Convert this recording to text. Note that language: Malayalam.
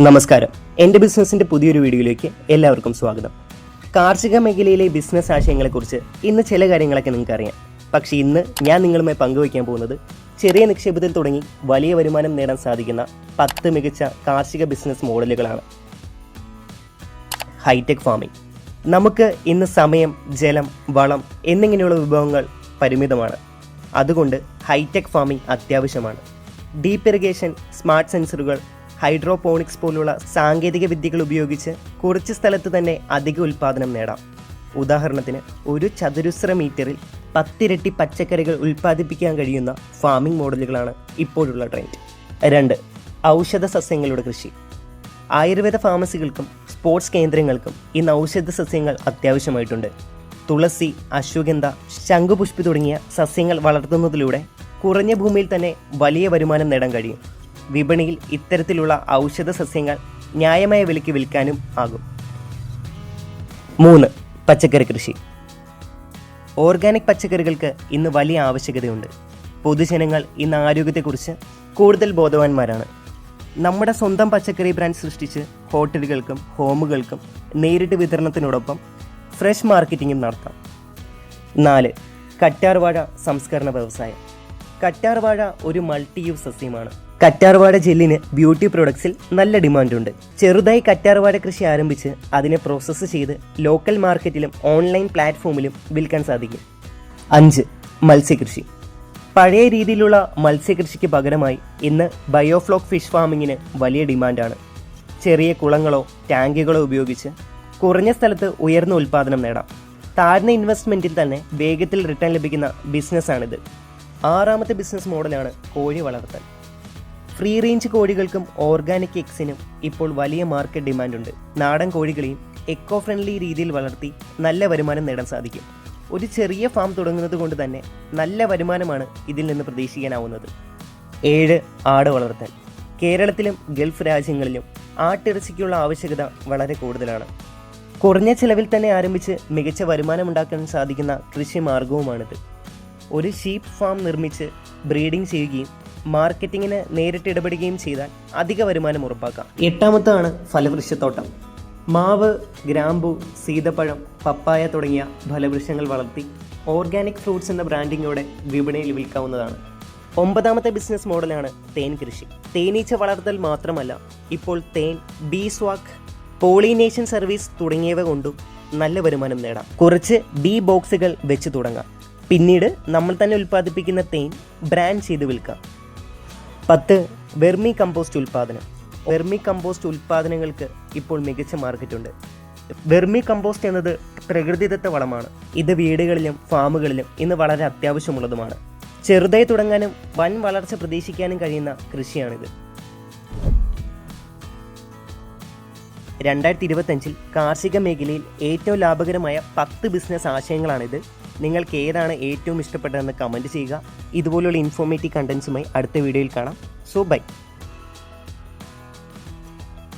നമസ്കാരം. എൻ്റെ ബിസിനസ്സിൻ്റെ പുതിയൊരു വീഡിയോയിലേക്ക് എല്ലാവർക്കും സ്വാഗതം. കാർഷിക മേഖലയിലെ ബിസിനസ് ആശയങ്ങളെക്കുറിച്ച് ഇന്ന് ചില കാര്യങ്ങളൊക്കെ നിങ്ങൾക്ക് അറിയാം. പക്ഷേ ഇന്ന് ഞാൻ നിങ്ങളുമായി പങ്കുവയ്ക്കാൻ പോകുന്നത് ചെറിയ നിക്ഷേപത്തിൽ തുടങ്ങി വലിയ വരുമാനം നേടാൻ സാധിക്കുന്ന 10 മികച്ച കാർഷിക ബിസിനസ് മോഡലുകളാണ്. Hi tech farming. നമുക്ക് ഇന്ന് സമയം, ജലം, വളം എന്നിങ്ങനെയുള്ള വിഭവങ്ങൾ പരിമിതമാണ്. അതുകൊണ്ട് ഹൈടെക് ഫാമിംഗ് അത്യാവശ്യമാണ്. ഡീപ്പ് ഇറിഗേഷൻ, സ്മാർട്ട് സെൻസറുകൾ, ഹൈഡ്രോപോണിക്സ് പോലുള്ള സാങ്കേതിക വിദ്യകൾ ഉപയോഗിച്ച് കുറച്ച് സ്ഥലത്ത് തന്നെ അധിക ഉൽപ്പാദനം നേടാം. ഉദാഹരണത്തിന്, ഒരു ചതുരശ്ര മീറ്ററിൽ 10 ഇരട്ടി പച്ചക്കറികൾ ഉൽപ്പാദിപ്പിക്കാൻ കഴിയുന്ന ഫാമിംഗ് മോഡലുകളാണ് ഇപ്പോഴുള്ള ട്രെൻഡ്. 2. ഔഷധ സസ്യങ്ങളുടെ കൃഷി. ആയുർവേദ ഫാർമസികൾക്കും സ്പോർട്സ് കേന്ദ്രങ്ങൾക്കും ഇന്ന് ഔഷധ സസ്യങ്ങൾ അത്യാവശ്യമായിട്ടുണ്ട്. തുളസി, അശ്വഗന്ധ, ശംഖുപുഷ്പി തുടങ്ങിയ സസ്യങ്ങൾ വളർത്തുന്നതിലൂടെ കുറഞ്ഞ ഭൂമിയിൽ തന്നെ വലിയ വരുമാനം നേടാൻ കഴിയും. വിപണിയിൽ ഇത്തരത്തിലുള്ള ഔഷധ സസ്യങ്ങൾ ന്യായമായ വിലയ്ക്ക് വിൽക്കാനും ആകും. 3. പച്ചക്കറി കൃഷി. ഓർഗാനിക് പച്ചക്കറികൾക്ക് ഇന്ന് വലിയ ആവശ്യകതയുണ്ട്. പൊതുജനങ്ങൾ ഇന്ന് ആരോഗ്യത്തെക്കുറിച്ച് കൂടുതൽ ബോധവാന്മാരാണ്. നമ്മുടെ സ്വന്തം പച്ചക്കറി ബ്രാൻഡ് സൃഷ്ടിച്ച് ഹോട്ടലുകൾക്കും ഹോമുകൾക്കും നേരിട്ട് വിതരണത്തിനോടൊപ്പം ഫ്രഷ് മാർക്കറ്റിംഗും നടത്താം. 4. കറ്റാർവാഴ സംസ്കരണ വ്യവസായം. കറ്റാർവാഴ ഒരു മൾട്ടി യൂസ് സസ്യമാണ്. കറ്റാർവാഴ ജെല്ലിന് ബ്യൂട്ടി പ്രൊഡക്ട്സിൽ നല്ല ഡിമാൻഡുണ്ട്. ചെറുതായി കറ്റാർവാഴ കൃഷി ആരംഭിച്ച് അതിനെ പ്രോസസ്സ് ചെയ്ത് ലോക്കൽ മാർക്കറ്റിലും ഓൺലൈൻ പ്ലാറ്റ്ഫോമിലും വിൽക്കാൻ സാധിക്കും. 5. മത്സ്യകൃഷി. പഴയ രീതിയിലുള്ള മത്സ്യകൃഷിക്ക് പകരമായി ഇന്ന് ബയോഫ്ലോക്ക് ഫിഷ് ഫാമിങ്ങിന് വലിയ ഡിമാൻഡാണ്. ചെറിയ കുളങ്ങളോ ടാങ്കുകളോ ഉപയോഗിച്ച് കുറഞ്ഞ സ്ഥലത്ത് ഉയർന്ന ഉൽപ്പാദനം നേടാം. താഴ്ന്ന ഇൻവെസ്റ്റ്മെൻറ്റിൽ തന്നെ വേഗത്തിൽ റിട്ടേൺ ലഭിക്കുന്ന ബിസിനസ്സാണിത്. 6ാമത്തെ ബിസിനസ് മോഡലാണ് കോഴി വളർത്തൽ. ഫ്രീ റേഞ്ച് കോഴികൾക്കും ഓർഗാനിക് എഗ്സിനും ഇപ്പോൾ വലിയ മാർക്കറ്റ് ഡിമാൻഡുണ്ട്. നാടൻ കോഴികളെയും എക്കോ ഫ്രണ്ട്ലി രീതിയിൽ വളർത്തി നല്ല വരുമാനം നേടാൻ സാധിക്കും. ഒരു ചെറിയ ഫാം തുടങ്ങുന്നത് കൊണ്ട് തന്നെ നല്ല വരുമാനമാണ് ഇതിൽ നിന്ന് പ്രതീക്ഷിക്കാനാവുന്നത്. 7. ആട് വളർത്തൽ. കേരളത്തിലും ഗൾഫ് രാജ്യങ്ങളിലും ആട്ടിറച്ചിക്കുള്ള ആവശ്യകത വളരെ കൂടുതലാണ്. കുറഞ്ഞ ചിലവിൽ തന്നെ ആരംഭിച്ച് മികച്ച വരുമാനം ഉണ്ടാക്കാൻ സാധിക്കുന്ന കൃഷി മാർഗവുമാണിത്. ഒരു ഷീപ്പ് ഫാം നിർമ്മിച്ച് ബ്രീഡിംഗ് ചെയ്യുകയും മാർക്കറ്റിങ്ങിന് നേരിട്ട് ഇടപെടുകയും ചെയ്താൽ അധിക വരുമാനം ഉറപ്പാക്കാം. 8ാമത്താണ് ഫലവൃക്ഷത്തോട്ടം. മാവ്, ഗ്രാമ്പു, സീതപ്പഴം, പപ്പായ തുടങ്ങിയ ഫലവൃക്ഷങ്ങൾ വളർത്തി ഓർഗാനിക് ഫ്രൂട്ട്സ് എന്ന ബ്രാൻഡിങ്ങോടെ വിപണിയിൽ വിൽക്കാവുന്നതാണ്. 9ാമത്തെ ബിസിനസ് മോഡലാണ് തേൻ കൃഷി. തേനീച്ച വളർത്തൽ മാത്രമല്ല, ഇപ്പോൾ തേൻ, ബീസ് വാക്ക്, പോളിനേഷൻ സർവീസ് തുടങ്ങിയവ കൊണ്ടും നല്ല വരുമാനം നേടാം. കുറച്ച് ബീ ബോക്സുകൾ വെച്ച് തുടങ്ങാം. പിന്നീട് നമ്മൾ തന്നെ ഉൽപ്പാദിപ്പിക്കുന്ന തേൻ ബ്രാൻഡ് ചെയ്ത് വിൽക്കാം. 10. വെർമി കമ്പോസ്റ്റ് ഉൽപ്പാദനം. വെർമി കമ്പോസ്റ്റ് ഉൽപ്പാദനങ്ങൾക്ക് ഇപ്പോൾ മികച്ച മാർക്കറ്റുണ്ട്. വെർമി കമ്പോസ്റ്റ് എന്നത് പ്രകൃതിദത്ത വളമാണ്. ഇത് വീടുകളിലും ഫാമുകളിലും ഇന്ന് വളരെ അത്യാവശ്യമുള്ളതുമാണ്. ചെറുതായി തുടങ്ങാനും വൻ വളർച്ച പ്രതീക്ഷിക്കാനും കഴിയുന്ന കൃഷിയാണിത്. 2025 കാർഷിക മേഖലയിൽ ഏറ്റവും ലാഭകരമായ 10 ബിസിനസ് ആശയങ്ങളാണിത്. നിങ്ങൾക്ക് ഏതാണ് ഏറ്റവും ഇഷ്ടപ്പെട്ടതെന്ന് കമൻറ്റ് ചെയ്യുക. ഇതുപോലുള്ള ഇൻഫോർമേറ്റീവ് കണ്ടൻസുമായി അടുത്ത വീഡിയോയിൽ കാണാം. So by.